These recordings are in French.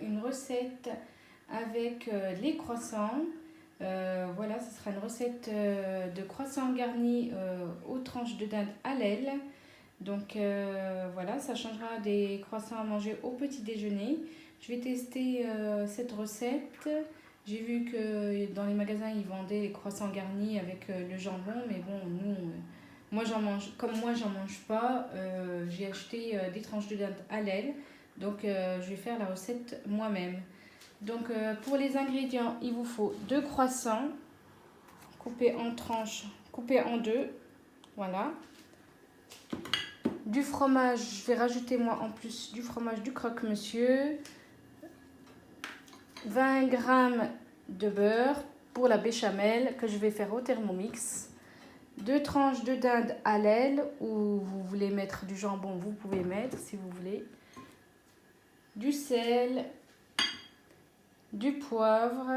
une recette avec les croissants. Voilà, ce sera une recette de croissants garnis aux tranches de dinde à l'aile. Donc voilà, ça changera des croissants à manger au petit déjeuner. Je vais tester cette recette. J'ai vu que dans les magasins, ils vendaient les croissants garnis avec le jambon. Mais bon, nous, moi, j'en mange, comme moi, j'en mange pas. J'ai acheté des tranches de dinde à l'aile. Donc, je vais faire la recette moi-même. Donc, pour les ingrédients, il vous faut 2 croissants coupés en tranches, coupés en deux. Voilà. Du fromage, je vais rajouter moi en plus du fromage du croque-monsieur. 20 g de beurre pour la béchamel que je vais faire au Thermomix. 2 tranches de dinde à l'aile, ou vous voulez mettre du jambon, vous pouvez mettre si vous voulez. Du sel, du poivre.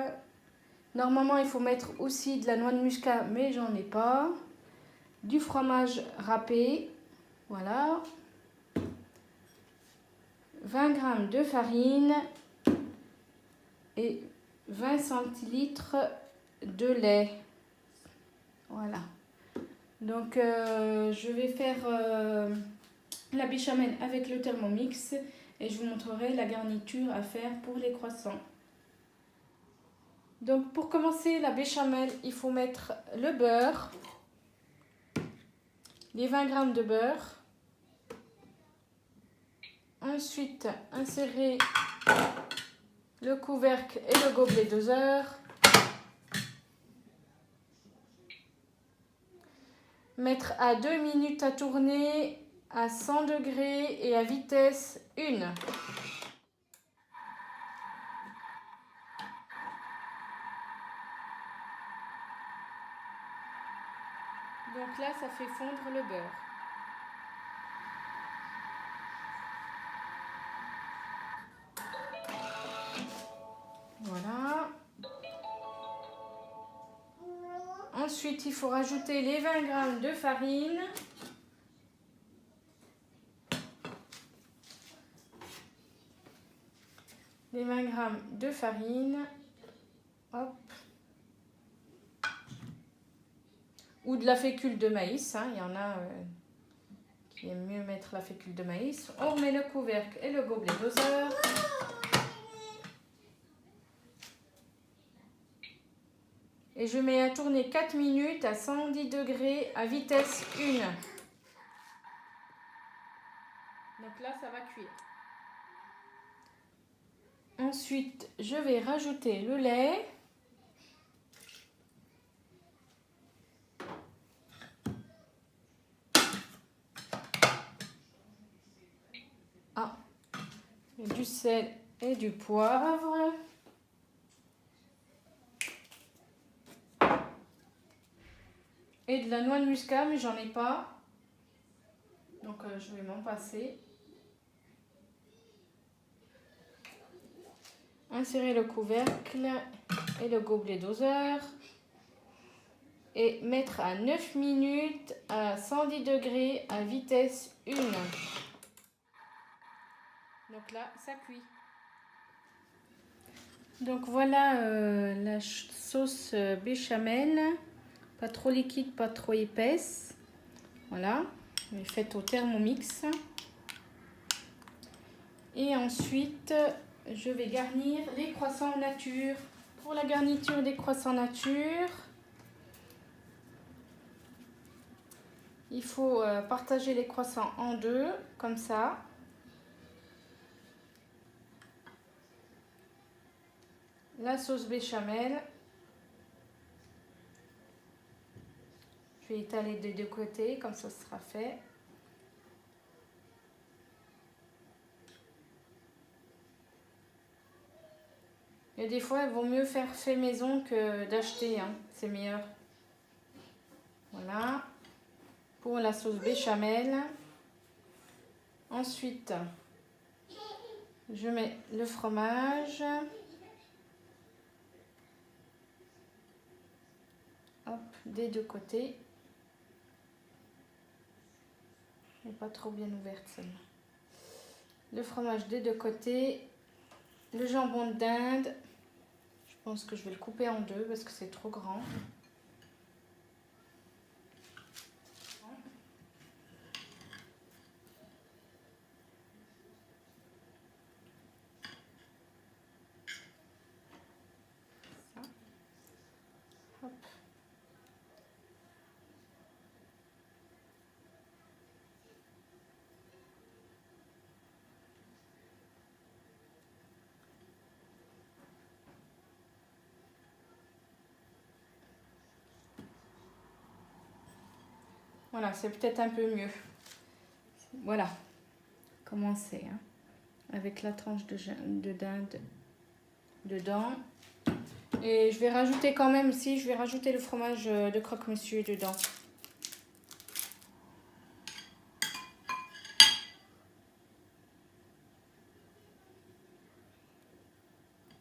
Normalement, il faut mettre aussi de la noix de muscade, mais j'en ai pas. Du fromage râpé, voilà. 20 g de farine et 20 centilitres de lait. Voilà. Donc, je vais faire la béchamel avec le Thermomix et je vous montrerai la garniture à faire pour les croissants. Donc, pour commencer la béchamel, il faut mettre le beurre, les 20 g de beurre. Ensuite, insérer le couvercle et le gobelet doseur. Mettre à 2 minutes à tourner à 100 degrés et à vitesse 1. Donc là, ça fait fondre le beurre. Voilà. Ensuite, il faut rajouter les 20 g de farine. Les 20 g de farine. Hop. Ou de la fécule de maïs. Hein. Il y en a qui aiment mieux mettre la fécule de maïs. On remet le couvercle et le gobelet doseur. Et je mets à tourner 4 minutes à 110 degrés à vitesse 1. Donc là, ça va cuire. Ensuite, je vais rajouter le lait. Du sel et du poivre. Et de la noix de muscade, mais j'en ai pas. Donc je vais m'en passer. Insérer le couvercle et le gobelet doseur. Et mettre à 9 minutes à 110 degrés à vitesse 1. Donc là, ça cuit. Donc voilà la sauce béchamel. Pas trop liquide, pas trop épaisse. Voilà. Elle est faite au Thermomix. Et ensuite, je vais garnir les croissants nature. Pour la garniture des croissants nature, il faut partager les croissants en deux, comme ça. La sauce béchamel. Je vais étaler des deux côtés, comme ça sera fait. Et des fois, il vaut mieux faire fait maison que d'acheter, hein. C'est meilleur. Voilà. Pour la sauce béchamel. Ensuite, je mets le fromage. Hop, des deux côtés. Elle n'est pas trop bien ouverte celle-là. Le fromage des deux côtés. Le jambon d'Inde, je pense que je vais le couper en deux parce que c'est trop grand. Ça. Hop. Voilà, c'est peut-être un peu mieux. Voilà, comment c'est, hein, avec la tranche de dinde dedans. Et je vais rajouter quand même, si je vais rajouter le fromage de croque-monsieur dedans.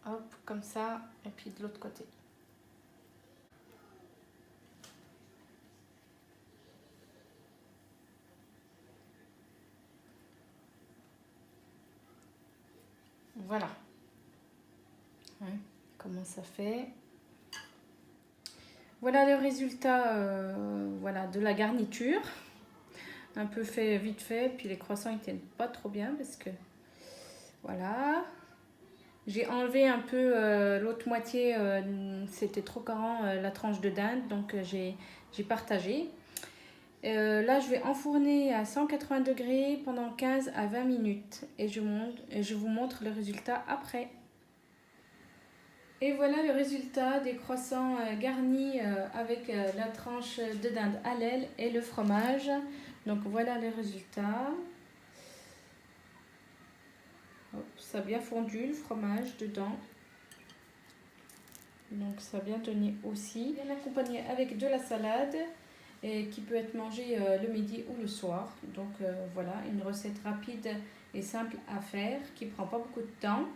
Hop, comme ça, et puis de l'autre côté. Voilà. Ouais, comment ça fait. Voilà le résultat voilà, de la garniture. Un peu fait vite fait, puis les croissants ils tiennent pas trop bien parce que voilà. J'ai enlevé un peu l'autre moitié, c'était trop grand la tranche de dinde, donc j'ai partagé. Là je vais enfourner à 180 degrés pendant 15 à 20 minutes et je vous montre le résultat après. Et voilà le résultat des croissants garnis avec la tranche de dinde à l'aile et le fromage. Donc voilà le résultat. Hop, ça a bien fondu le fromage dedans. Donc ça a bien tenu aussi. Bien accompagné avec de la salade et qui peut être mangé le midi ou le soir. Donc voilà, une recette rapide et simple à faire qui prend pas beaucoup de temps.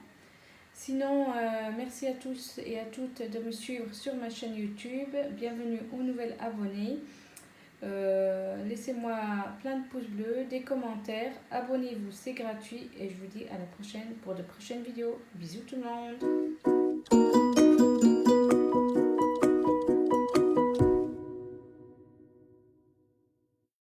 Sinon, merci à tous et à toutes de me suivre sur ma chaîne YouTube. Bienvenue aux nouvelles abonnés. Laissez-moi plein de pouces bleus, des commentaires. Abonnez-vous, c'est gratuit. Et je vous dis à la prochaine pour de prochaines vidéos. Bisous tout le monde.